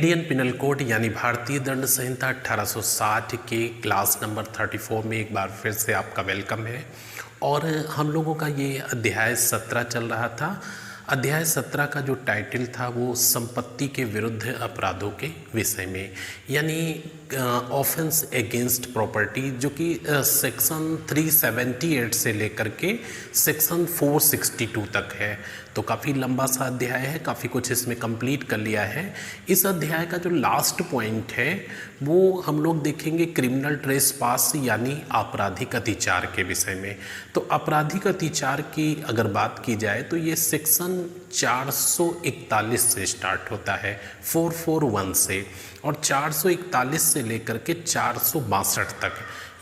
Indian penal code यानी भारतीय दंड संहिता 1860 के क्लास नंबर 34 में एक बार फिर से आपका वेलकम है। और हम लोगों का ये अध्याय 17 चल रहा था। अध्याय 17 का जो टाइटल था वो संपत्ति के विरुद्ध अपराधों के विषय में, यानी ऑफेंस अगेंस्ट प्रॉपर्टी, जो कि सेक्शन 378 से लेकर के सेक्शन 462 तक है। तो काफ़ी लंबा सा अध्याय है, काफ़ी कुछ इसमें कंप्लीट कर लिया है। इस अध्याय का जो लास्ट पॉइंट है वो हम लोग देखेंगे क्रिमिनल ट्रेसपास यानी आपराधिक अतिचार के विषय में। तो आपराधिक अतिचार की अगर बात की जाए तो ये सेक्शन 441 से स्टार्ट होता है, 441 से, और 441 से लेकर के 462 तक,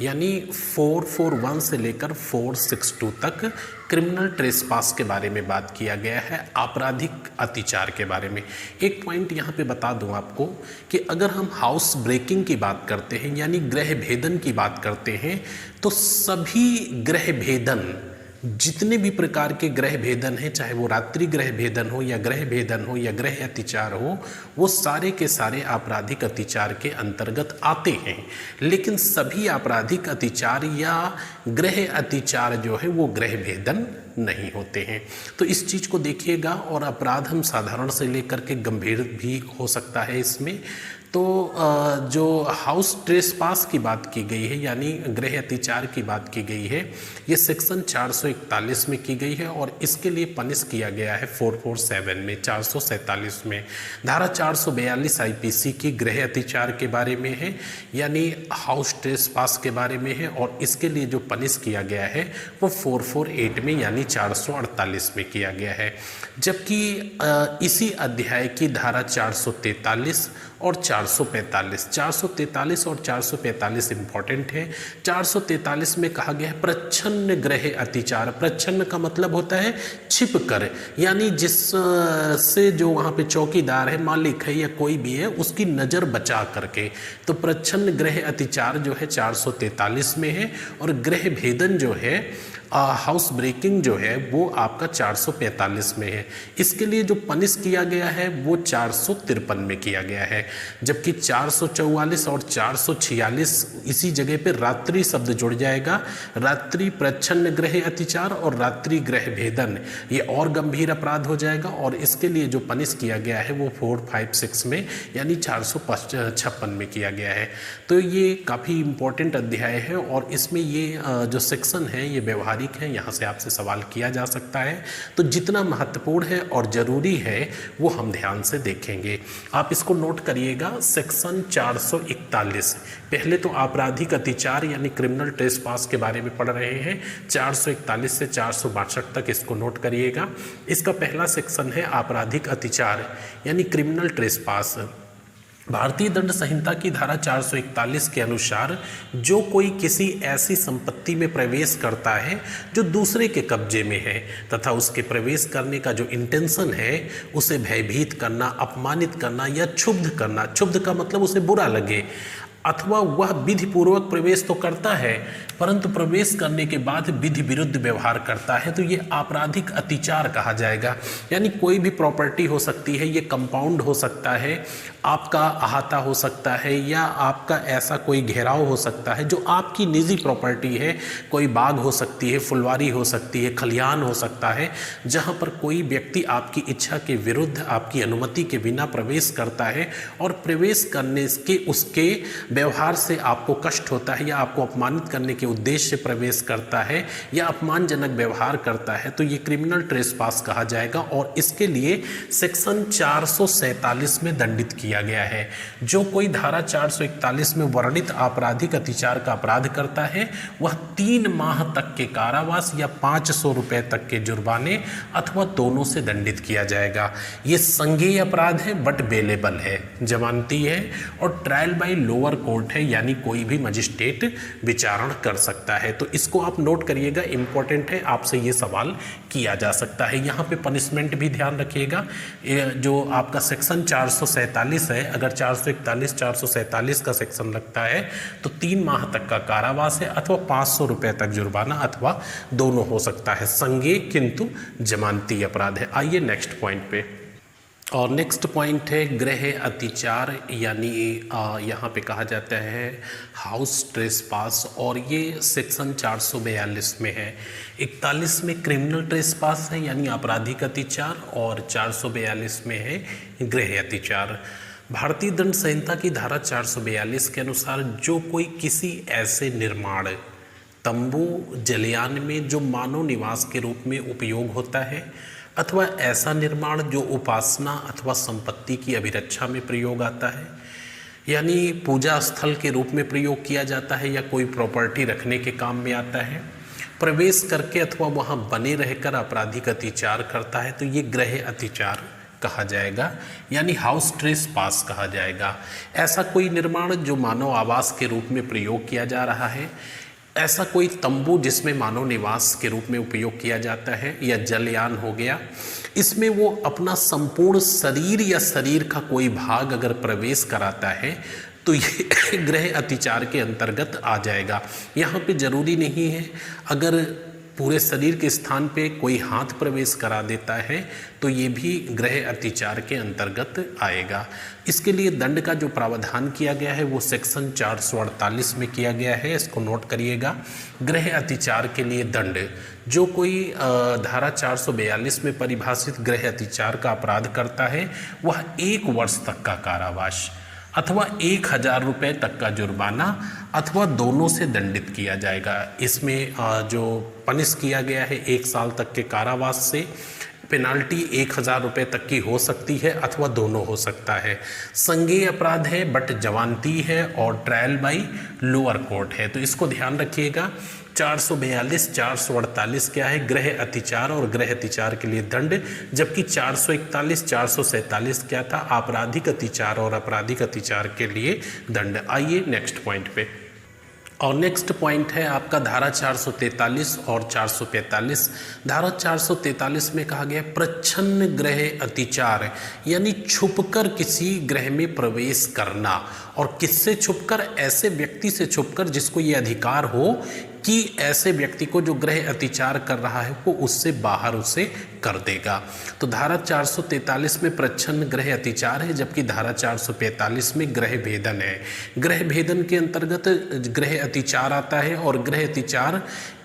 यानी 441 से लेकर 462 तक क्रिमिनल ट्रेसपास के बारे में बात किया गया है, आपराधिक अतिचार के बारे में। एक पॉइंट यहाँ पे बता दूँ आपको कि अगर हम हाउस ब्रेकिंग की बात करते हैं यानी गृह भेदन की बात करते हैं, तो सभी गृह भेदन, जितने भी प्रकार के गृह भेदन हैं, चाहे वो रात्रि गृह भेदन हो या गृह भेदन हो या गृह अतिचार हो, वो सारे के सारे आपराधिक अतिचार के अंतर्गत आते हैं। लेकिन सभी आपराधिक अतिचार या गृह अतिचार जो है वो गृह भेदन नहीं होते हैं। तो इस चीज़ को देखिएगा। और अपराध हम साधारण से लेकर के गंभीर भी हो सकता है इसमें। तो जो हाउस ट्रेसपास की बात की गई है यानी गृह अतिचार की बात की गई है, ये सेक्शन 441 में की गई है और इसके लिए पनिश किया गया है 447 में, 447 में। धारा 442 आईपीसी की गृह अतिचार के बारे में है, यानी हाउस ट्रेसपास के बारे में है, और इसके लिए जो पनिश किया गया है वो 448 में यानी 448 में किया गया है। जबकि इसी अध्याय की धारा 443 और 443 और 445 इंपॉर्टेंट है। 443 में कहा गया है प्रच्छन्न गृह अतिचार। प्रच्छन्न का मतलब होता है छिप कर, यानी जिससे जो वहाँ पे चौकीदार है, मालिक है या कोई भी है, उसकी नज़र बचा करके। तो प्रच्छन्न गृह अतिचार जो है 443 में है, और गृह भेदन जो है, हाउस ब्रेकिंग जो है, वो आपका 445 में है। इसके लिए जो पनिश किया गया है वो 453 में किया गया है। जबकि 444 और 446 इसी जगह पे रात्रि शब्द जुड़ जाएगा। रात्रि प्रच्छन्न गृह अतिचार और रात्रि गृह भेदन, ये और गंभीर अपराध हो जाएगा, और इसके लिए जो पनिश किया गया है वो 456 में यानी 456 में किया गया है। तो ये काफ़ी इम्पोर्टेंट अध्याय है, और इसमें ये जो सेक्शन है ये व्यवहारिक है, यहाँ से आपसे सवाल किया जा सकता है। तो जितना महत्वपूर्ण है और ज़रूरी है वो हम ध्यान से देखेंगे। आप इसको नोट करिएगा। सेक्शन 441, पहले तो आपराधिक अतिचार यानी क्रिमिनल ट्रेसपास के बारे में पढ़ रहे हैं। 441 से 462 तक इसको नोट करिएगा। इसका पहला सेक्शन है आपराधिक अतिचार यानी क्रिमिनल ट्रेसपास। भारतीय दंड संहिता की धारा 441 के अनुसार जो कोई किसी ऐसी संपत्ति में प्रवेश करता है जो दूसरे के कब्जे में है तथा उसके प्रवेश करने का जो इंटेंशन है उसे भयभीत करना, अपमानित करना या क्षुब्ध करना, क्षुब्ध का मतलब उसे बुरा लगे, अथवा वह विधि पूर्वक प्रवेश तो करता है परंतु प्रवेश करने के बाद विधि विरुद्ध व्यवहार करता है, तो ये आपराधिक अतिचार कहा जाएगा। यानी कोई भी प्रॉपर्टी हो सकती है, ये कंपाउंड हो सकता है, आपका अहाता हो सकता है, या आपका ऐसा कोई घेराव हो सकता है जो आपकी निजी प्रॉपर्टी है। कोई बाग हो सकती है, फुलवारी हो सकती है, खलिहान हो सकता है, जहाँ पर कोई व्यक्ति आपकी इच्छा के विरुद्ध, आपकी अनुमति के बिना प्रवेश करता है, और प्रवेश करने के उसके व्यवहार से आपको कष्ट होता है या आपको अपमानित करने के उद्देश्य से प्रवेश करता है या अपमानजनक व्यवहार करता है, तो ये क्रिमिनल ट्रेसपास कहा जाएगा। और इसके लिए सेक्शन 447 में दंडित किया गया है। जो कोई धारा 441 में वर्णित आपराधिक अतिचार का अपराध करता है वह 3 माह तक के कारावास या 500 रुपये तक के जुर्माने अथवा दोनों से दंडित किया जाएगा। ये संज्ञेय अपराध है बट बेलेबल है, जमानती है, और ट्रायल बाय लोअर कोर्ट है, यानी कोई भी मजिस्ट्रेट विचारण कर सकता है। तो इसको आप नोट करिएगा, इंपॉर्टेंट है, आपसे ये सवाल किया जा सकता है। यहाँ पे पनिशमेंट भी ध्यान रखिएगा। जो आपका सेक्शन 447 है, अगर 441 447 का सेक्शन लगता है तो 3 माह तक का कारावास है अथवा 500 रुपये तक जुर्माना अथवा दोनों हो सकता है। संज्ञेय किंतु जमानती अपराध है। आइए नेक्स्ट पॉइंट पे। और नेक्स्ट पॉइंट है गृह अतिचार, यानी यहाँ पे कहा जाता है हाउस ट्रेसपास, और ये सेक्शन 442 में है। 41 में क्रिमिनल ट्रेसपास है यानी आपराधिक अतिचार, और 442 में है गृह अतिचार। भारतीय दंड संहिता की धारा 442 के अनुसार जो कोई किसी ऐसे निर्माण, तंबू, जलयान में जो मानव निवास के रूप में उपयोग होता है, अथवा ऐसा निर्माण जो उपासना अथवा संपत्ति की अभिरक्षा में प्रयोग आता है, यानी पूजा स्थल के रूप में प्रयोग किया जाता है या कोई प्रॉपर्टी रखने के काम में आता है, प्रवेश करके अथवा वहाँ बने रहकर आपराधिक अतिचार करता है, तो ये गृह अतिचार कहा जाएगा, यानी हाउस ट्रेसपास कहा जाएगा। ऐसा कोई निर्माण जो मानव आवास के रूप में प्रयोग किया जा रहा है, ऐसा कोई तंबू जिसमें मानव निवास के रूप में उपयोग किया जाता है, या जलयान हो गया, इसमें वो अपना संपूर्ण शरीर या शरीर का कोई भाग अगर प्रवेश कराता है तो ये गृह अतिचार के अंतर्गत आ जाएगा। यहाँ पे ज़रूरी नहीं है अगर पूरे शरीर के स्थान पे कोई हाथ प्रवेश करा देता है तो ये भी गृह अतिचार के अंतर्गत आएगा। इसके लिए दंड का जो प्रावधान किया गया है वो सेक्शन 448 में किया गया है, इसको नोट करिएगा। गृह अतिचार के लिए दंड, जो कोई धारा 442 में परिभाषित गृह अतिचार का अपराध करता है वह 1 वर्ष तक का कारावास अथवा 1000 रुपये तक का जुर्माना अथवा दोनों से दंडित किया जाएगा। इसमें जो पनिश किया गया है 1 साल तक के कारावास से, पेनाल्टी 1000 रुपये तक की हो सकती है अथवा दोनों हो सकता है। संज्ञेय अपराध है बट जमानती है और ट्रायल बाई लोअर कोर्ट है, तो इसको ध्यान रखिएगा। 442, 448 क्या है? गृह अतिचार और गृह अतिचार के लिए दंड, जबकि 441, 447 क्या था? आपराधिक अतिचार और आपराधिक अतिचार के लिए दंड। आइए नेक्स्ट पॉइंट पे। और नेक्स्ट पॉइंट है आपका धारा 443 और 445। धारा 443 में कहा गया प्रच्छन्न गृह अतिचार, यानी छुपकर किसी गृह में प्रवेश करना। और किससे छुपकर? ऐसे व्यक्ति से छुपकर जिसको ये अधिकार हो कि ऐसे व्यक्ति को जो गृह अतिचार कर रहा है वो उससे बाहर उसे कर देगा। तो धारा 443 में प्रच्छन्न गृह अतिचार है, जबकि धारा 445 में गृह भेदन है। गृह भेदन के अंतर्गत गृह अतिचार आता है, और गृह अतिचार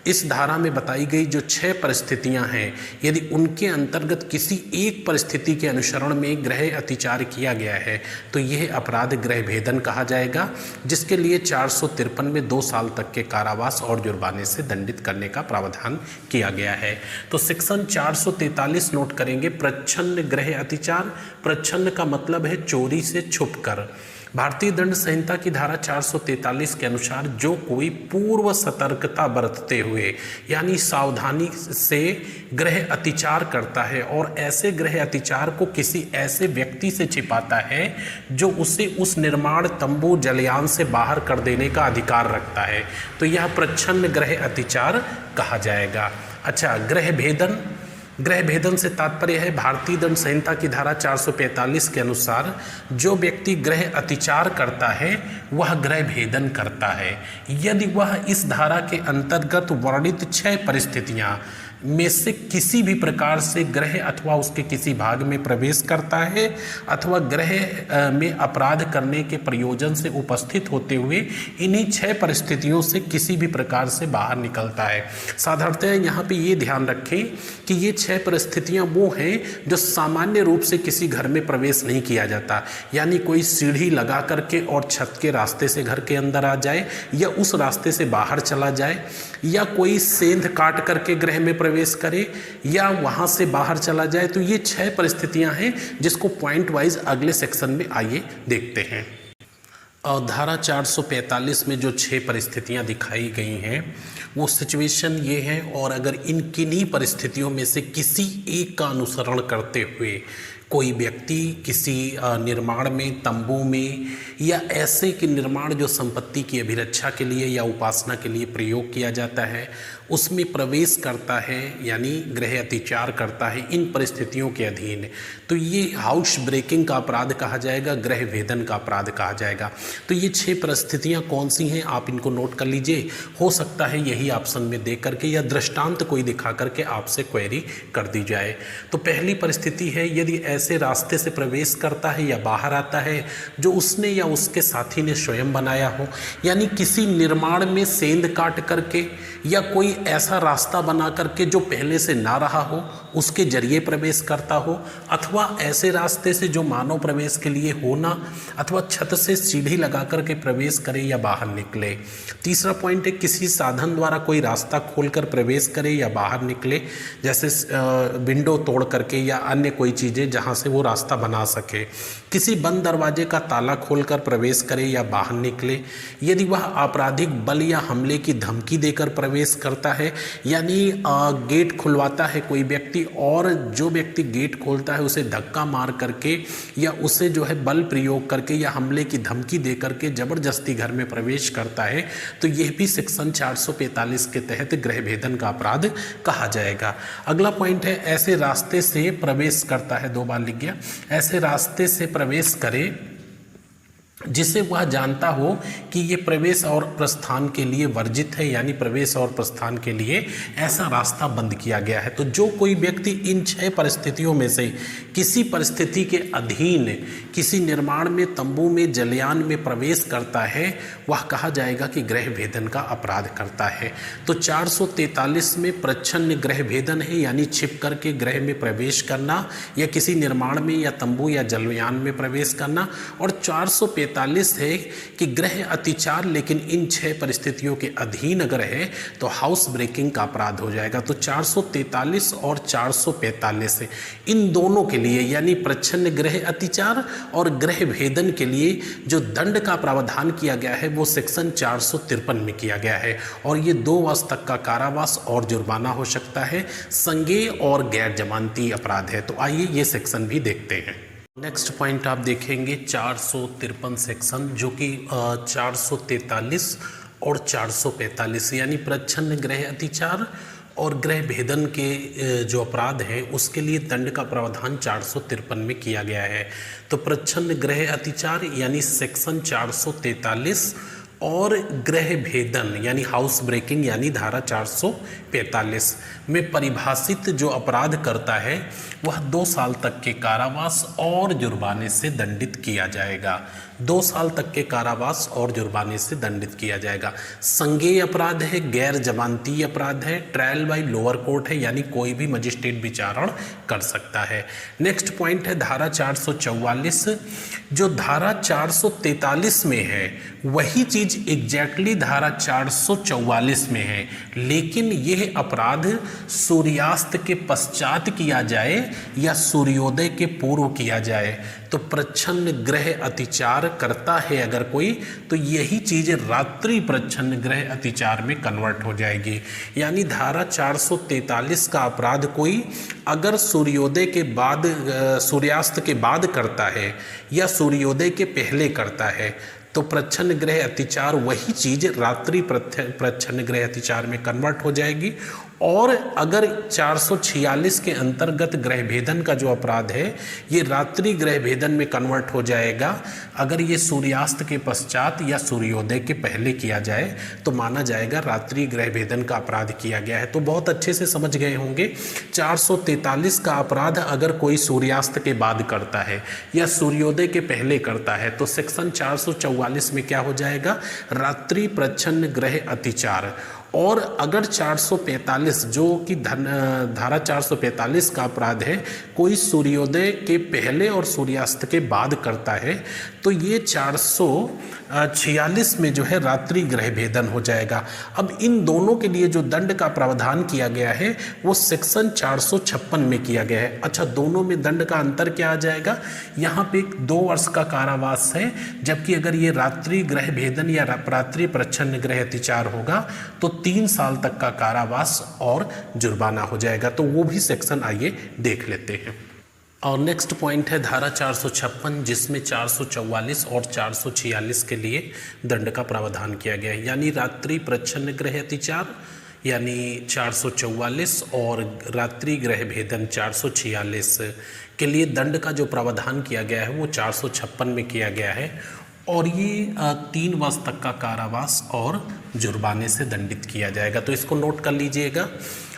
इस धारा में बताई गई जो 6 परिस्थितियां हैं, यदि उनके अंतर्गत किसी एक परिस्थिति के अनुसरण में गृह अतिचार किया गया है तो यह अपराध गृह भेदन कहा जाएगा, जिसके लिए 453 में 2 साल तक के कारावास और जुर्माने से दंडित करने का प्रावधान किया गया है। तो सेक्शन 443 नोट करेंगे, प्रच्छन्न गृह अतिचार। प्रच्छन्न का मतलब है चोरी से छुपकर। भारतीय दंड संहिता की धारा 443 के अनुसार जो कोई पूर्व सतर्कता बरतते हुए यानी सावधानी से गृह अतिचार करता है और ऐसे गृह अतिचार को किसी ऐसे व्यक्ति से छिपाता है जो उसे उस निर्माण, तंबू, जलयान से बाहर कर देने का अधिकार रखता है, तो यह प्रच्छन्न गृह अतिचार कहा जाएगा। अच्छा, गृह भेदन। गृह भेदन से तात्पर्य है भारतीय दंड संहिता की धारा 445 के अनुसार जो व्यक्ति गृह अतिचार करता है वह गृह भेदन करता है यदि वह इस धारा के अंतर्गत वर्णित 6 परिस्थितियां में से किसी भी प्रकार से गृह अथवा उसके किसी भाग में प्रवेश करता है अथवा गृह में अपराध करने के प्रयोजन से उपस्थित होते हुए इन्हीं 6 परिस्थितियों से किसी भी प्रकार से बाहर निकलता है। साधारणतः यहाँ पे ये ध्यान रखें कि ये 6 परिस्थितियाँ वो हैं जो सामान्य रूप से किसी घर में प्रवेश नहीं किया जाता, यानी कोई सीढ़ी लगा करके और छत के रास्ते से घर के अंदर आ जाए या उस रास्ते से बाहर चला जाए, या कोई सेंध काट करके गृह में प्रवेश करे या वहां से बाहर चला जाए। तो ये 6 परिस्थितियां हैं जिसको पॉइंट वाइज अगले सेक्शन में आइए देखते हैं। और धारा 445 में जो 6 परिस्थितियां दिखाई गई हैं वो सिचुएशन ये है, और अगर इन किन्हीं परिस्थितियों में से किसी एक का अनुसरण करते हुए कोई व्यक्ति किसी निर्माण में, तंबू में या ऐसे के निर्माण जो संपत्ति की अभिरक्षा के लिए या उपासना के लिए प्रयोग किया जाता है उसमें प्रवेश करता है यानी गृह अतिचार करता है इन परिस्थितियों के अधीन, तो ये हाउस ब्रेकिंग का अपराध कहा जाएगा, गृह भेदन का अपराध कहा जाएगा। तो ये 6 परिस्थितियां कौन सी हैं आप इनको नोट कर लीजिए। हो सकता है यही ऑप्शन में दे करके या दृष्टांत कोई दिखा करके आपसे क्वेरी कर दी जाए। तो पहली परिस्थिति है, यदि ऐसे रास्ते से प्रवेश करता है या बाहर आता है जो उसने या उसके साथी ने स्वयं बनाया हो, यानी किसी निर्माण में सेंध काट करके या कोई ऐसा रास्ता बना करके जो पहले से ना रहा हो उसके जरिए प्रवेश करता हो, अथवा ऐसे रास्ते से जो मानव प्रवेश के लिए हो ना, अथवा छत से सीढ़ी लगा करके प्रवेश करे या बाहर निकले। तीसरा पॉइंट है किसी साधन द्वारा कोई रास्ता खोलकर प्रवेश करे या बाहर निकले, जैसे विंडो तोड़ करके या अन्य कोई चीज़ें जहां से वो रास्ता बना सके। किसी बंद दरवाजे का ताला खोलकर प्रवेश करे या बाहर निकले। यदि वह आपराधिक बल या हमले की धमकी देकर प्रवेश करता है, यानी गेट खुलवाता है कोई व्यक्ति और जो व्यक्ति गेट खोलता है उसे धक्का मार करके या उसे जो है बल प्रयोग करके या हमले की धमकी दे करके जबरदस्ती घर में प्रवेश करता है, तो यह भी सेक्शन 445 के तहत गृह भेदन का अपराध कहा जाएगा। अगला पॉइंट है ऐसे रास्ते से प्रवेश करता है, 2 बार लिख गया, ऐसे रास्ते से प्रवेश करे जिसे वह जानता हो कि ये प्रवेश और प्रस्थान के लिए वर्जित है, यानी प्रवेश और प्रस्थान के लिए ऐसा रास्ता बंद किया गया है। तो जो कोई व्यक्ति इन 6 परिस्थितियों में से किसी परिस्थिति के अधीन किसी निर्माण में, तंबू में, जलयान में प्रवेश करता है वह कहा जाएगा कि गृह भेदन का अपराध करता है। तो 443 में प्रच्छन्न गृह भेदन है, यानी छिप करके गृह में प्रवेश करना या किसी निर्माण में या तंबू या जलयान में प्रवेश करना, और 445 है कि गृह अतिचार, लेकिन इन 6 परिस्थितियों के अधीन अगर है तो हाउस ब्रेकिंग का अपराध हो जाएगा। तो 443 और 445 है इन दोनों के लिए, यानी प्रच्छन्न गृह अतिचार और गृह भेदन के लिए जो दंड का प्रावधान किया गया है वो सेक्शन 453 में किया गया है, और ये 2 वर्ष तक का कारावास और जुर्माना हो सकता है। संज्ञेय और गैर जमानती अपराध है। तो आइए ये सेक्शन भी देखते हैं। नेक्स्ट पॉइंट आप देखेंगे 453 सेक्शन, जो कि 443 और 445 यानी प्रच्छन्न गृह अतिचार और गृह भेदन के जो अपराध है उसके लिए दंड का प्रावधान 453 में किया गया है। तो प्रच्छन्न गृह अतिचार यानी सेक्शन 443 और गृह भेदन यानी हाउस ब्रेकिंग यानी धारा 445 में परिभाषित जो अपराध करता है वह 2 साल तक के कारावास और जुर्माने से दंडित किया जाएगा। 2 साल तक के कारावास और जुर्माने से दंडित किया जाएगा। संज्ञेय अपराध है, गैर जमानती अपराध है, ट्रायल बाय लोअर कोर्ट है, यानी कोई भी मजिस्ट्रेट विचारण कर सकता है। नेक्स्ट पॉइंट है धारा 444। जो धारा 443 में है वही चीज एग्जैक्टली धारा 444 में है, लेकिन यह अपराध सूर्यास्त के पश्चात किया जाए या सूर्योदय के पूर्व किया जाए। तो प्रच्छन्न गृह अतिचार करता है अगर कोई, तो यही चीज रात्रि प्रच्छन्न गृह अतिचार में कन्वर्ट हो जाएगी। यानी धारा 443 का अपराध कोई अगर सूर्योदय के बाद, सूर्यास्त के बाद करता है या सूर्योदय के पहले करता है तो प्रच्छन्न गृह अतिचार वही चीज रात्रि प्रच्छन्न गृह अतिचार में कन्वर्ट हो जाएगी। और अगर 446 के अंतर्गत गृह भेदन का जो अपराध है ये रात्रि गृह भेदन में कन्वर्ट हो जाएगा अगर ये सूर्यास्त के पश्चात या सूर्योदय के पहले किया जाए, तो माना जाएगा रात्रि गृह भेदन का अपराध किया गया है। तो बहुत अच्छे से समझ गए होंगे 443 का अपराध अगर कोई सूर्यास्त के बाद करता है या सूर्योदय के पहले करता है तो सेक्शन 444 में क्या हो जाएगा, रात्रि प्रच्छन्न गृह अतिचार। और अगर 445 जो कि धारा 445 का अपराध है कोई सूर्योदय के पहले और सूर्यास्त के बाद करता है तो ये 446 में जो है रात्रि गृह भेदन हो जाएगा। अब इन दोनों के लिए जो दंड का प्रावधान किया गया है वो सेक्शन 456 में किया गया है। अच्छा, दोनों में दंड का अंतर क्या आ जाएगा, यहाँ पे 2 वर्ष का कारावास है, जबकि अगर ये रात्रि गृह भेदन या रात्रि प्रच्छन्न गृह अतिचार होगा तो 3 साल तक का कारावास और जुर्माना हो जाएगा। तो वो भी सेक्शन आइए देख लेते हैं। और नेक्स्ट पॉइंट है धारा 456 जिसमें 444 और 446 के लिए दंड का प्रावधान किया गया है। यानी रात्रि प्रच्छन्न गृह अतिचार यानी 444 और रात्रि गृह भेदन 446 के लिए दंड का जो प्रावधान किया गया है वो 456 में किया गया है, और ये 3 वर्ष तक का कारावास और जुर्माने से दंडित किया जाएगा। तो इसको नोट कर लीजिएगा।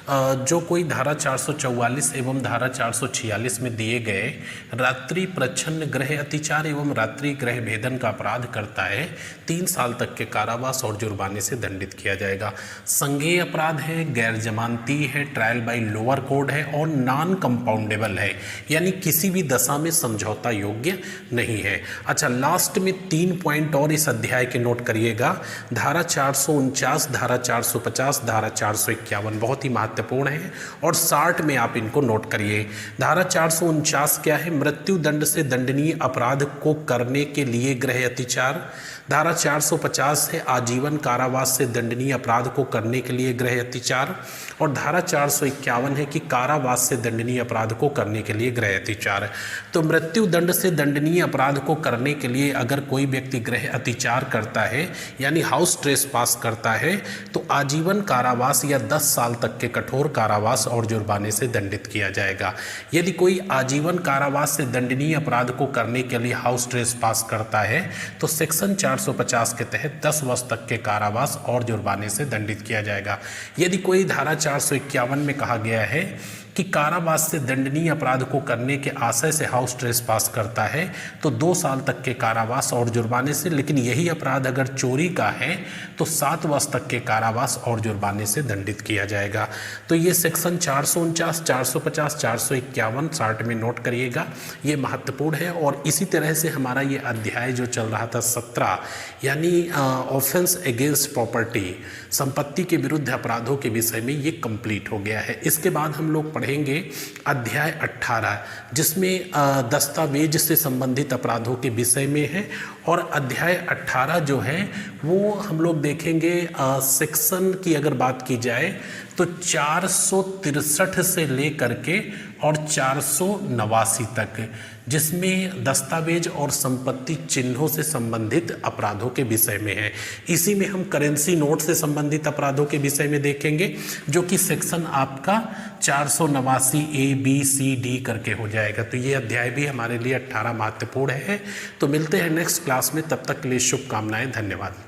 जो कोई धारा 444 एवं धारा 446 में दिए गए रात्रि प्रच्छन्न गृह अतिचार एवं रात्रि गृह भेदन का अपराध करता है 3 साल तक के कारावास और जुर्माने से दंडित किया जाएगा। संज्ञेय अपराध है, गैर जमानती है, ट्रायल बाय लोअर कोर्ट है और नॉन कंपाउंडेबल है, यानी किसी भी दशा में समझौता योग्य नहीं है। अच्छा, लास्ट में 3 पॉइंट और इस अध्याय के नोट करिएगा। धारा 449, धारा 450, धारा 451 बहुत ही महत्वपूर्ण है और 60 में आप इनको नोट करिए। धारा 449 क्या है? मृत्यु दंड से दंडनीय अपराध को करने के लिए गृह अतिचार। धारा 450 है आजीवन कारावास से दंडनीय अपराध को करने के लिए गृह अतिचार। और धारा 451 है कि कारावास से दंडनीय अपराध को करने के लिए गृह अतिचार। तो मृत्यु दंड से दंडनीय अपराध को करने के लिए अगर कोई व्यक्ति गृह अतिचार करता है यानी हाउस ट्रेसपास करता है तो आजीवन कारावास या 10 साल तक के कठोर कारावास और जुर्माने से दंडित किया जाएगा। यदि कोई आजीवन कारावास से दंडनीय अपराध को करने के लिए हाउस ट्रेसपास करता है तो सेक्शन 450 के तहत 10 वर्ष तक के कारावास और जुर्माने से दंडित किया जाएगा। यदि कोई धारा 451 में कहा गया है कि कारावास से दंडनीय अपराध को करने के आशय से हाउस ट्रेसपास करता है तो 2 साल तक के कारावास और जुर्माने से, लेकिन यही अपराध अगर चोरी का है तो 7 वर्ष तक के कारावास और जुर्माने से दंडित किया जाएगा। तो ये सेक्शन 449, 450, 451 60 में नोट करिएगा, ये महत्वपूर्ण है। और इसी तरह से हमारा ये अध्याय जो चल रहा था 17 यानी ऑफेंस अगेंस्ट प्रॉपर्टी, संपत्ति के विरुद्ध अपराधों के विषय में ये कंप्लीट हो गया है। इसके बाद हम लोग पढ़ेंगे अध्याय 18 जिसमें दस्तावेज से संबंधित अपराधों के विषय में है। और अध्याय 18 जो है वो हम लोग देखेंगे सेक्शन की अगर बात की जाए तो 463 से लेकर के और 489 तक, जिसमें दस्तावेज और संपत्ति चिन्हों से संबंधित अपराधों के विषय में है। इसी में हम करेंसी नोट से संबंधित अपराधों के विषय में देखेंगे जो कि सेक्शन आपका 489 A B C D करके हो जाएगा। तो ये अध्याय भी हमारे लिए 18 महत्वपूर्ण है। तो मिलते हैं नेक्स्ट क्लास में, तब तक के लिए शुभकामनाएं, धन्यवाद।